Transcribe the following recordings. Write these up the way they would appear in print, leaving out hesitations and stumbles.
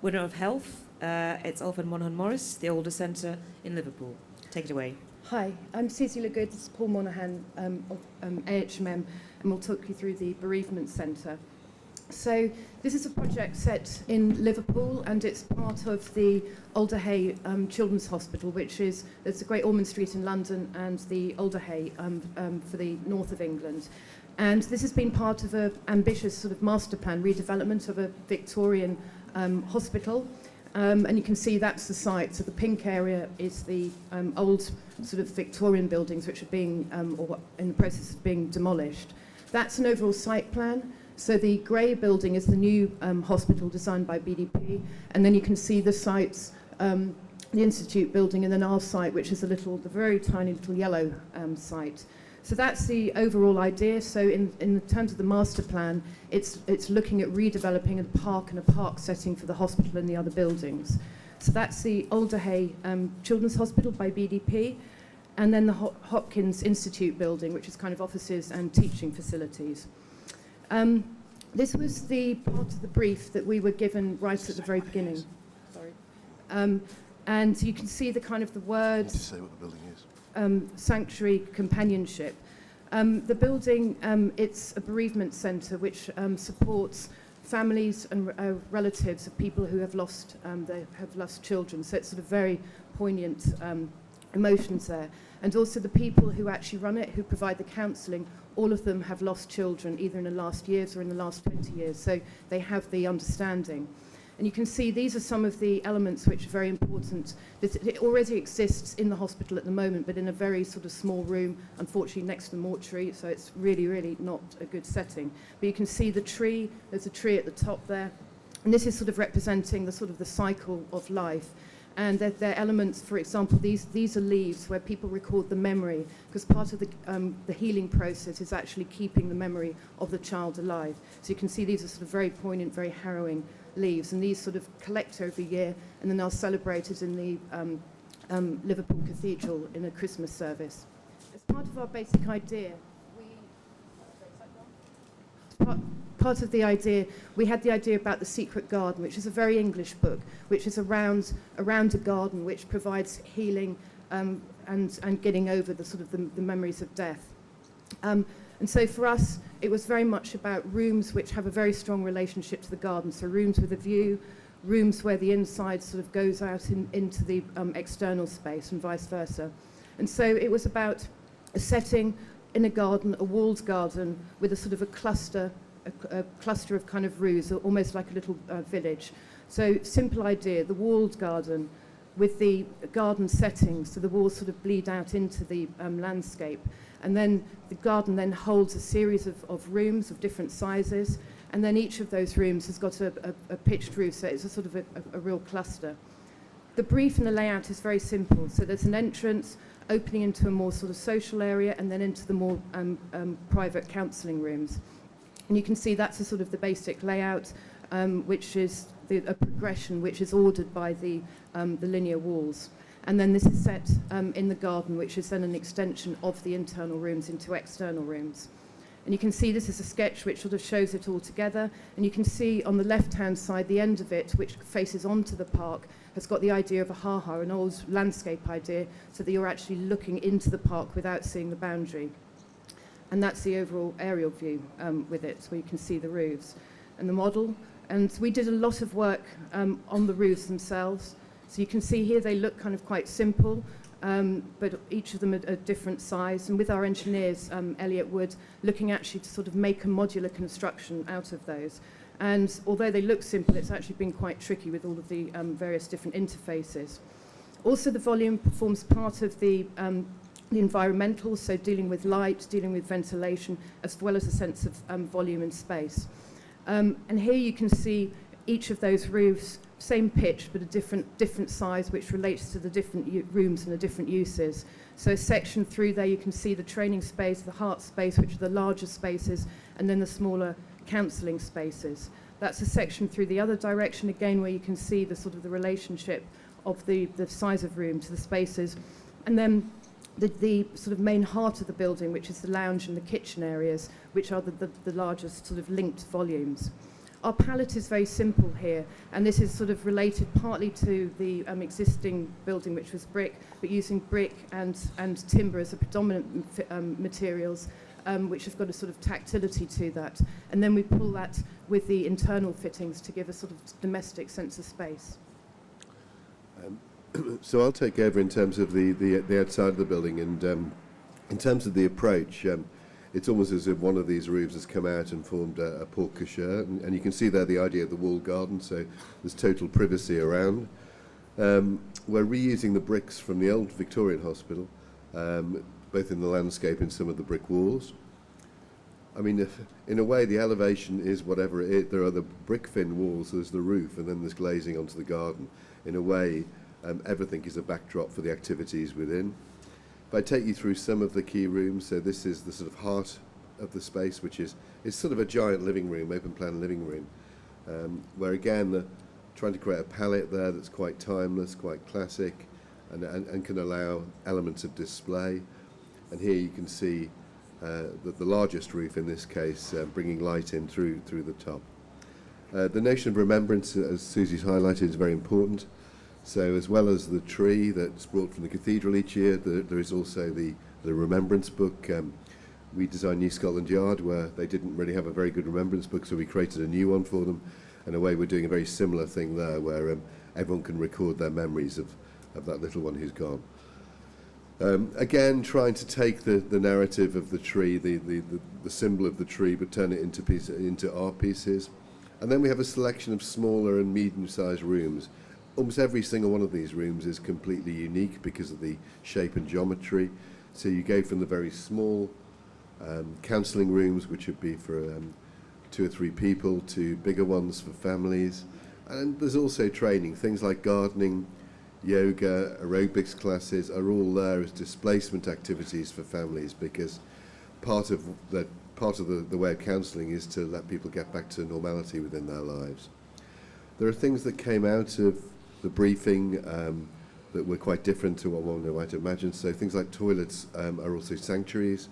winner of Health. It's Allford Monaghan Morris, the Alder Centre in Liverpool. Take it away. Hi, I'm Cecilia Good, this is Paul Monaghan of AHMM, and we'll talk you through the Bereavement Centre. So this is a project set in Liverpool, and it's part of the Alder Children's Hospital, there's a Great Ormond Street in London and the Alder for the north of England. And this has been part of an ambitious sort of master plan redevelopment of a Victorian hospital. And you can see that's the site. So the pink area is the old sort of Victorian buildings which are being, or in the process of being demolished. That's an overall site plan. So the grey building is the new hospital designed by BDP. And then you can see the sites, the Institute building, and then our site, which is the very tiny little yellow site. So that's the overall idea. So in terms of the master plan, it's looking at redeveloping a park setting for the hospital and the other buildings. So that's the Alder Children's Hospital by BDP, and then the Hopkins Institute building, which is kind of offices and teaching facilities. This was the part of the brief that we were given right at the very beginning. Sorry. And you can see the kind of the words. To say what the building is. Sanctuary companionship. The building, it's a bereavement centre which supports families and relatives of people who have lost children. So it's sort of very poignant emotions there. And also the people who actually run it, who provide the counselling, all of them have lost children either in the last years or in the last 20 years. So they have the understanding. And you can see these are some of the elements which are very important. It already exists in the hospital at the moment, but in a very sort of small room, unfortunately next to the mortuary, so it's really, really not a good setting. But you can see the tree, there's a tree at the top there, and this is sort of representing the sort of the cycle of life. And they're elements, for example, these are leaves where people record the memory, because part of the healing process is actually keeping the memory of the child alive. So you can see these are sort of very poignant, very harrowing leaves, and these sort of collect over a year and then are celebrated in the Liverpool Cathedral in a Christmas service. As part of our basic idea, part of the idea, we had the idea about the Secret Garden, which is a very English book, which is around a garden which provides healing and getting over the sort of the memories of death. And so for us, it was very much about rooms which have a very strong relationship to the garden. So rooms with a view, rooms where the inside sort of goes out into the external space and vice versa. And so it was about a setting in a garden, a walled garden, with a sort of a cluster of kind of roofs, almost like a little village. So simple idea, the walled garden with the garden settings, so the walls sort of bleed out into the landscape. And then the garden then holds a series of rooms of different sizes, and then each of those rooms has got a pitched roof, so it's a sort of a real cluster. The brief and the layout is very simple. So there's an entrance opening into a more sort of social area, and then into the more private counselling rooms. And you can see that's a sort of the basic layout, which is a progression which is ordered by the linear walls. And then this is set in the garden, which is then an extension of the internal rooms into external rooms. And you can see this is a sketch which sort of shows it all together. And you can see on the left-hand side, the end of it, which faces onto the park, has got the idea of a ha-ha, an old landscape idea, so that you're actually looking into the park without seeing the boundary. And that's the overall aerial view with it, so you can see the roofs and the model. And we did a lot of work on the roofs themselves. So you can see here they look kind of quite simple, but each of them are different size. And with our engineers, Elliot Wood, looking actually to sort of make a modular construction out of those. And although they look simple, it's actually been quite tricky with all of the various different interfaces. Also, the volume forms part of the environmental, so dealing with light, dealing with ventilation, as well as a sense of volume and space. And here you can see each of those roofs, same pitch, but a different size, which relates to the different rooms and the different uses. So a section through there, you can see the training space, the heart space, which are the larger spaces, and then the smaller counselling spaces. That's a section through the other direction, again, where you can see the sort of the relationship of the size of room to the spaces. And then the sort of main heart of the building, which is the lounge and the kitchen areas, which are the largest sort of linked volumes. our palette is very simple here, and this is sort of related partly to the existing building, which was brick, but using brick and timber as the predominant materials, which have got a sort of tactility to that. And then we pull that with the internal fittings to give a sort of domestic sense of space. So I'll take over in terms of the outside of the building, and in terms of the approach, it's almost as if one of these roofs has come out and formed a porte cochere, and you can see there the idea of the walled garden, so there's total privacy around. We're reusing the bricks from the old Victorian hospital, both in the landscape and some of the brick walls. I mean, in a way, the elevation is whatever it is. There are the brick thin walls, there's the roof, and then there's glazing onto the garden. In a way, everything is a backdrop for the activities within. If I take you through some of the key rooms, so this is the sort of heart of the space, which is it's sort of a giant living room, open plan living room, where again, trying to create a palette there that's quite timeless, quite classic, and can allow elements of display. And here you can see the largest roof in this case, bringing light in through the top. The notion of remembrance, as Susie's highlighted, is very important. So as well as the tree that's brought from the cathedral each year, there is also the remembrance book. We designed New Scotland Yard, where they didn't really have a very good remembrance book, so we created a new one for them. In a way, we're doing a very similar thing there, where everyone can record their memories of that little one who's gone. Again, trying to take the narrative of the tree, the symbol of the tree, but turn it into art pieces. And then we have a selection of smaller and medium-sized rooms. Almost every single one of these rooms is completely unique because of the shape and geometry. So you go from the very small counselling rooms, which would be for 2 or 3 people, to bigger ones for families. And there's also training. Things like gardening, yoga, aerobics classes are all there as displacement activities for families, because part of the way of counselling is to let people get back to normality within their lives. There are things that came out of the briefing that were quite different to what one might imagine. So things like toilets are also sanctuaries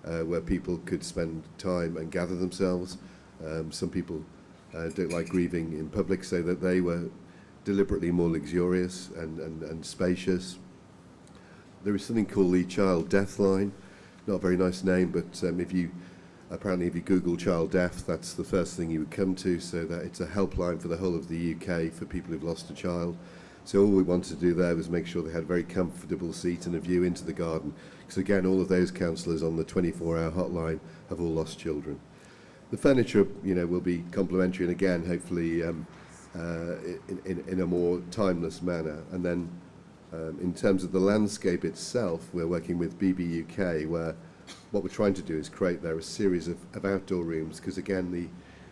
where people could spend time and gather themselves. Some people don't like grieving in public, so that they were deliberately more luxurious and spacious. There is something called the Child Death Line. Not a very nice name, but if you Google child death, that's the first thing you would come to, so that it's a helpline for the whole of the UK for people who've lost a child. So all we wanted to do there was make sure they had a very comfortable seat and a view into the garden, because again, all of those counsellors on the 24-hour hotline have all lost children. The furniture, will be complementary, and again, hopefully in a more timeless manner. And then in terms of the landscape itself, we're working with BB UK, where what we're trying to do is create there a series of outdoor rooms, because again,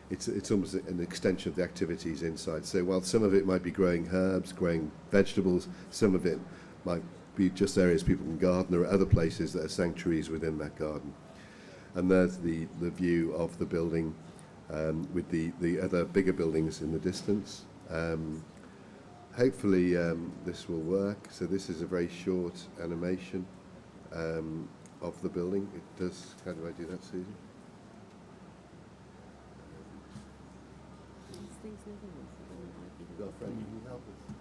it's almost an extension of the activities inside. So while some of it might be growing herbs, growing vegetables, some of it might be just areas people can garden. There are other places that are sanctuaries within that garden. And there's the view of the building with the other bigger buildings in the distance. Hopefully this will work. So this is a very short animation of the building. It does. How do I do that, Susie? Girlfriend, you can help us.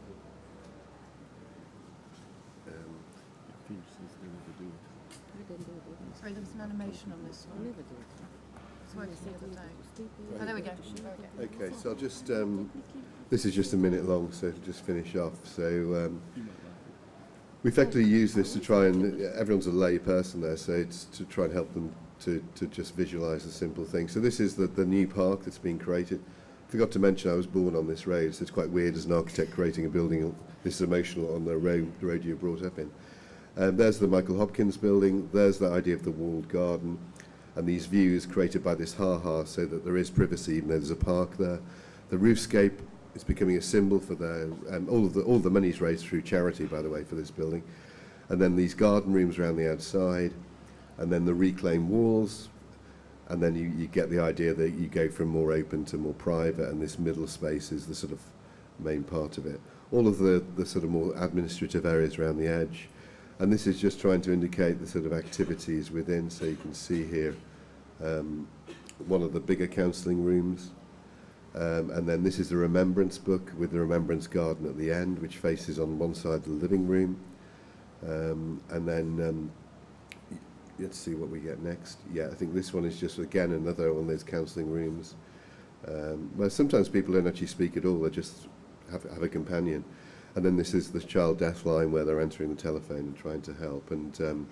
Sorry, there was an animation on this one. It's working the other day. Oh, there we go. Okay, so I'll just, this is just a minute long, so to just finish off. So we effectively use this to try and, everyone's a lay person there, so it's to try and help them to just visualise the simple thing. So this is the new park that's been created. Forgot to mention I was born on this road, so it's quite weird as an architect creating a building this emotional on the road you were brought up in. There's the Michael Hopkins building, there's the idea of the walled garden, and these views created by this ha-ha, so that there is privacy even though there's a park there. The roofscape is becoming a symbol for all the money's raised through charity, by the way, for this building. And then these garden rooms around the outside, and then the reclaimed walls, and then you get the idea that you go from more open to more private, and this middle space is the sort of main part of it. All of the sort of more administrative areas around the edge. And this is just trying to indicate the sort of activities within, so you can see here one of the bigger counselling rooms. And then this is the Remembrance book with the Remembrance garden at the end, which faces on one side of the living room. And then let's see what we get next. Yeah, I think this one is just, again, another one of those counselling rooms. Well, sometimes people don't actually speak at all, they just have a companion. And then this is the child death line where they're entering the telephone and trying to help, and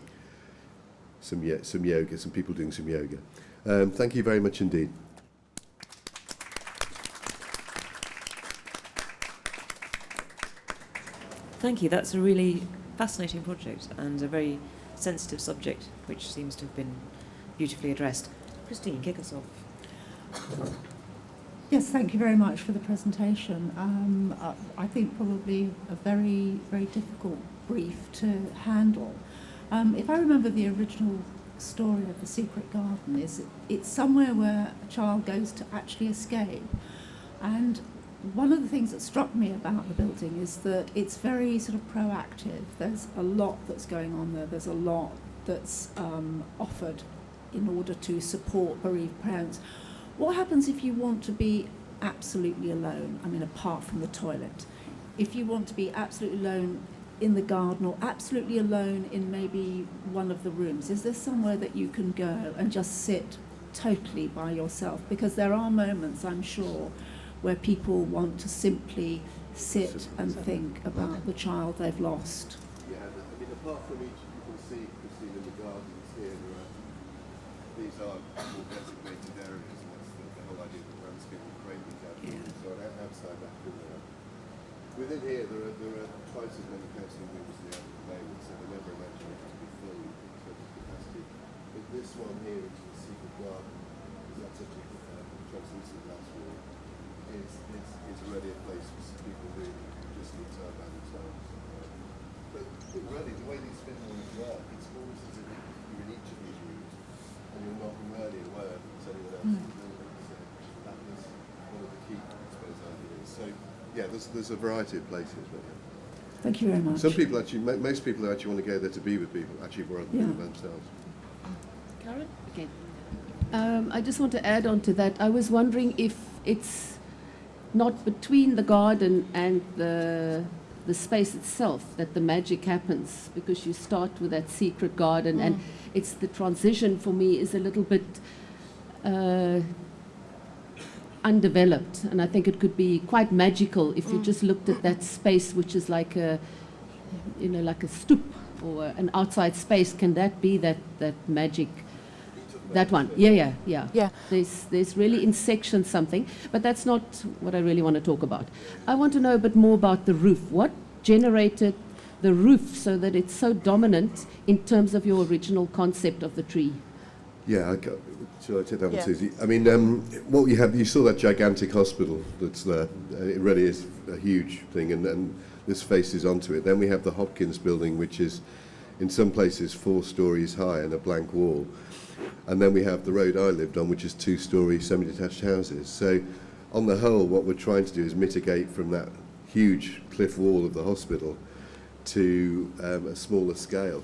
some yoga, some people doing some yoga. Thank you very much indeed. Thank you. That's a really fascinating project and a very sensitive subject, which seems to have been beautifully addressed. Christine, kick us off. Yes, thank you very much for the presentation. I think probably a very, very difficult brief to handle. If I remember the original story of The Secret Garden, it's somewhere where a child goes to actually escape. And one of the things that struck me about the building is that it's very sort of proactive. There's a lot that's going on there. There's a lot that's offered in order to support bereaved parents. What happens if you want to be absolutely alone? I mean, apart from the toilet. If you want to be absolutely alone in the garden or absolutely alone in maybe one of the rooms, is there somewhere that you can go and just sit totally by yourself? Because there are moments, I'm sure, where people want to simply sit and think about the child they've lost. Yeah, I mean, apart from each, you can see, Christine, in the gardens here, these are more designated areas, and that's the whole idea of the landscape and framing gathering. So outside that window. Within here, there are twice as many counselling rooms as there are at the moment, so they never imagine it to be full in terms of capacity. But this one here, which is the Secret Garden, is that's such a translucent glass wall, is already a place for people really who just need time by themselves. But really, the way these film rooms work, it's almost as if you're in each of these rooms and you're not really aware that there's anyone else in the building. So that was one of the key, I suppose, ideas. So yeah, there's a variety of places. But yeah. Thank you very much. Some people actually, most people who actually want to go there to be with people, actually rather than themselves. Karen? Okay. I just want to add on to that. I was wondering if it's not between the garden and the space itself that the magic happens, because you start with that secret garden and it's the transition for me is a little bit undeveloped, and I think it could be quite magical if you just looked at that space, which is like a like a stoop or an outside space. Can that be that magic? That one, yeah. There's really in section something, but that's not what I really want to talk about. I want to know a bit more about the roof. What generated the roof so that it's so dominant in terms of your original concept of the tree? Yeah, shall I take that one, Yeah. Susie? I mean, what you saw that gigantic hospital that's there. It really is a huge thing, and this faces onto it. Then we have the Hopkins building, which is in some places 4 stories high and a blank wall. And then we have the road I lived on, which is 2-storey semi-detached houses. So on the whole, what we're trying to do is mitigate from that huge cliff wall of the hospital to a smaller scale.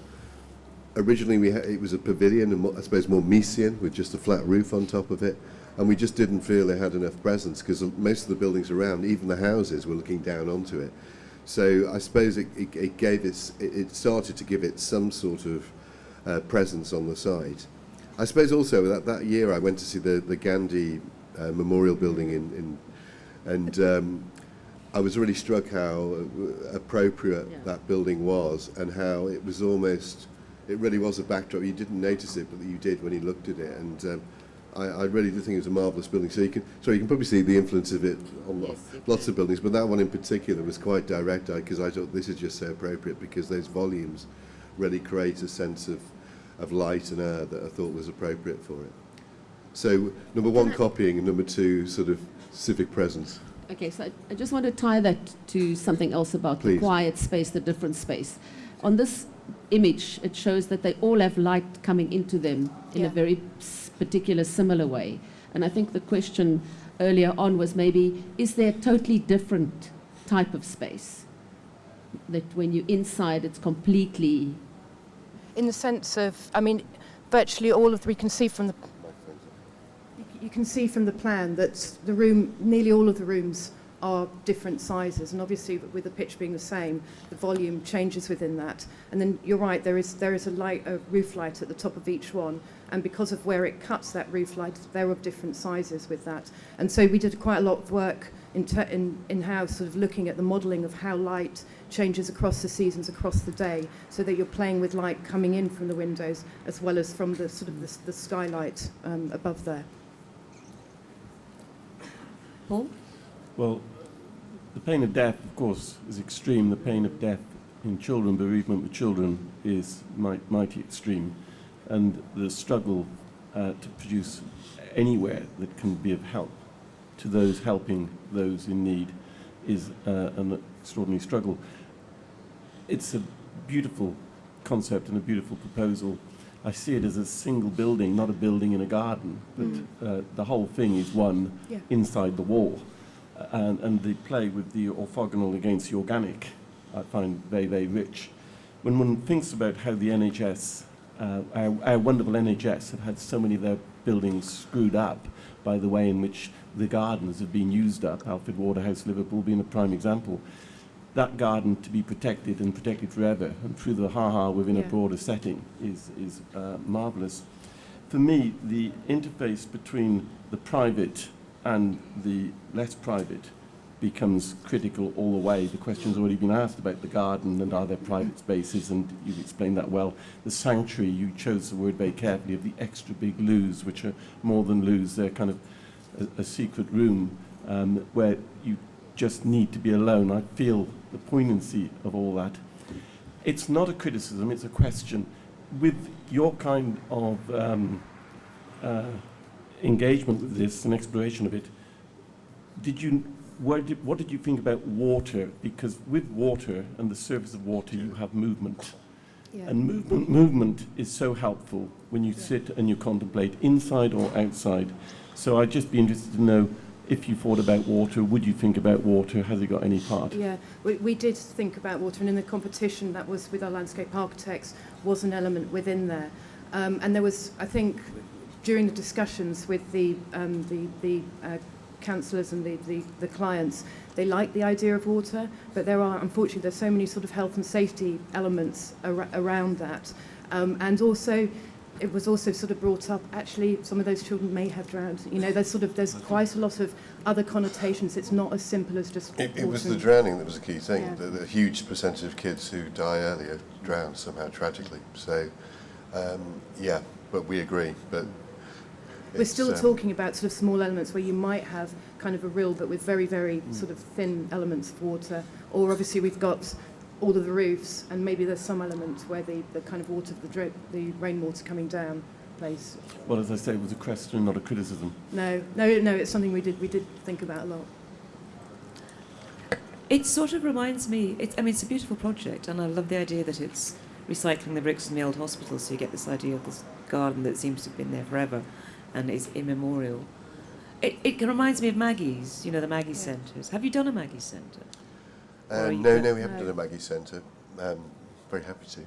Originally, it was a pavilion, and I suppose more Miesian, with just a flat roof on top of it. And we just didn't feel they had enough presence, because most of the buildings around, even the houses, were looking down onto it. So I suppose it started to give it some sort of presence on the site. I suppose also that year I went to see the Gandhi Memorial Building and I was really struck how appropriate that building was, and how it was it really was a backdrop. You didn't notice it, but you did when you looked at it, and I really do think it was a marvellous building. So you can probably see the influence of it on lots of buildings, but that one in particular was quite direct, because I thought this is just so appropriate, because those volumes really create a sense of light and air that I thought was appropriate for it. So number 1, copying, and number 2, sort of civic presence. Okay, so I just want to tie that to something else about Please. the quiet space, the different space. On this image, it shows that they all have light coming into them in a very particular, similar way. And I think the question earlier on was maybe, is there a totally different type of space? That when you're inside, it's completely... In the sense of, I mean, virtually all of we can see from the... you can see from the plan that the room, nearly all of the rooms are different sizes, and obviously with the pitch being the same, the volume changes within that. And then you're right, there is a roof light at the top of each one, and because of where it cuts that roof light, they're of different sizes with that. And so we did quite a lot of work in-house, sort of looking at the modelling of how light changes across the seasons, across the day, so that you're playing with light coming in from the windows as well as from the sort of the skylight above there. Paul? Well, the pain of death, of course, is extreme. The pain of death in children, bereavement with children, is mighty extreme. And the struggle to produce anywhere that can be of help to those helping those in need is an extraordinary struggle. It's a beautiful concept and a beautiful proposal. I see it as a single building, not a building in a garden, but the whole thing is one inside the wall. And the play with the orthogonal against the organic, I find very, very rich. When one thinks about how the NHS, our wonderful NHS, have had so many of their buildings screwed up by the way in which the gardens have been used up, Allford Waterhouse, Liverpool being a prime example, that garden to be protected and protected forever and through the ha-ha within a broader setting is marvellous. For me, the interface between the private and the less private becomes critical all the way. The question's already been asked about the garden and are there private spaces, and you've explained that well. The sanctuary, you chose the word very carefully, of the extra big loos, which are more than loos, they're kind of a secret room where you just need to be alone. I feel the poignancy of all that. It's not a criticism, it's a question. With your kind of engagement with this and exploration of it, what did you think about water? Because with water and the surface of water, you have movement. Yeah. And movement is so helpful when you sit and you contemplate, inside or outside. So I'd just be interested to know if you thought about water, would you think about water? Has it got any part? Yeah, we did think about water, and in the competition that was with our landscape architects was an element within there. And there was, I think, during the discussions with the councillors and the clients, they like the idea of water, but unfortunately there's so many sort of health and safety elements around that. And also, it was also sort of brought up, actually, some of those children may have drowned. You know, there's quite a lot of other connotations. It's not as simple as just It was the drowning that was the key thing. Yeah. The huge percentage of kids who die earlier drown somehow tragically. So, but we agree. But we're still talking about sort of small elements where you might have kind of a rill, but with very, very sort of thin elements of water. Or obviously we've got all of the roofs, and maybe there's some element where the kind of water, the rainwater coming down plays. Well, as I say, it was a question, not a criticism. No, it's something we did think about a lot. It sort of reminds me, it's a beautiful project, and I love the idea that it's recycling the bricks from the old hospital, so you get this idea of this garden that seems to have been there forever and is immemorial. It reminds me of Maggie's, the Maggie Centres. Have you done a Maggie Centre? No, we haven't done a Maggie Centre. Very happy to.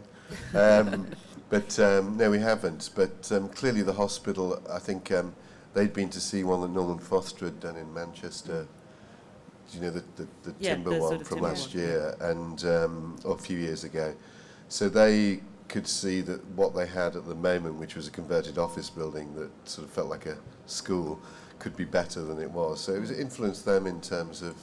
No, we haven't. But clearly the hospital, I think they'd been to see one that Norman Foster had done in Manchester. Do you know the timber one sort of from last year, and or a few years ago? So they could see that what they had at the moment, which was a converted office building that sort of felt like a school, could be better than it was. So it influenced them in terms of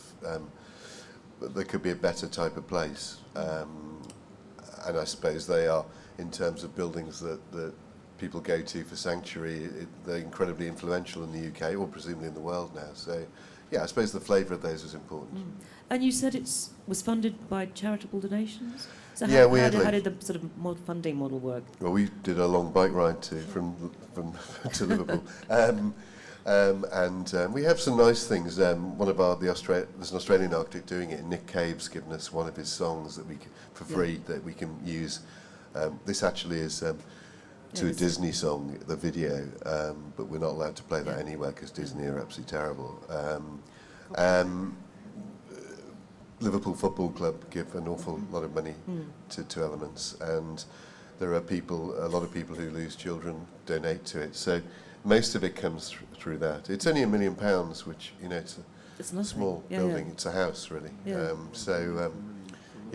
there could be a better type of place. And I suppose they are, in terms of buildings that people go to for sanctuary, they're incredibly influential in the UK, or presumably in the world now. So, yeah, I suppose the flavour of those is important. And you said it was funded by charitable donations? So Yeah, how did the sort of funding model work? Well, we did a long bike ride from to Liverpool. And we have some nice things. There's an Australian architect doing it. Nick Cave's given us one of his songs that for free that we can use. This actually is to a Disney song, the video, but we're not allowed to play that anywhere because Disney are absolutely terrible. Liverpool Football Club give an awful lot of money to Elements, and there are a lot of people who lose children donate to it. So most of it comes through that. It's only £1 million, which, you know, it's It's a nothing. small Yeah, building. yeah. It's a house, really. Yeah.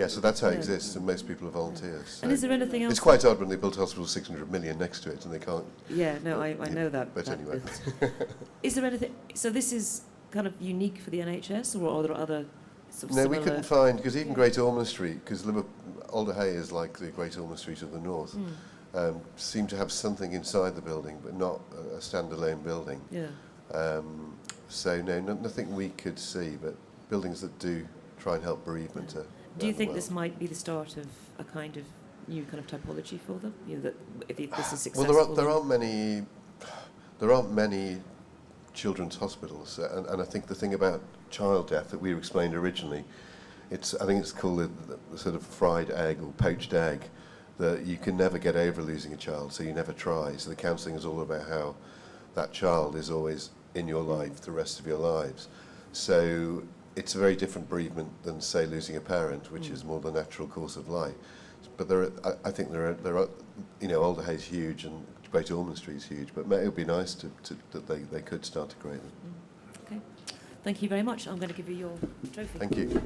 So that's how it Yeah. exists, and most people are volunteers. And So is there anything else? it's quite odd when they built a hospital 600 million next to it, and they can't. Yeah, no, I know that. But that anyway. bit. Is there anything? So this is kind of unique for the NHS, or are there other sort of No, similar? we couldn't find, because even Great Ormond Street, because Alder Hay is like the Great Ormond Street of the north, seemed to have something inside the building, but not a standalone building. Yeah. So no, nothing we could see, but buildings that do try and help bereavement. Do you think this might be the start of a kind of new kind of typology for them? You know, that if this is successful. Well, there aren't many children's hospitals, and I think the thing about child death that we explained originally, I think it's called the sort of fried egg or poached egg, that you can never get over losing a child, so you never try. So the counselling is all about how that child is always in your life the rest of your lives. So it's a very different bereavement than, say, losing a parent, which is more the natural course of life. But I think there are, you know, Alder Hay's huge and Great Ormond Street's huge, but it would be nice that they could start to create them. Okay. Thank you very much. I'm going to give you your trophy. Thank you.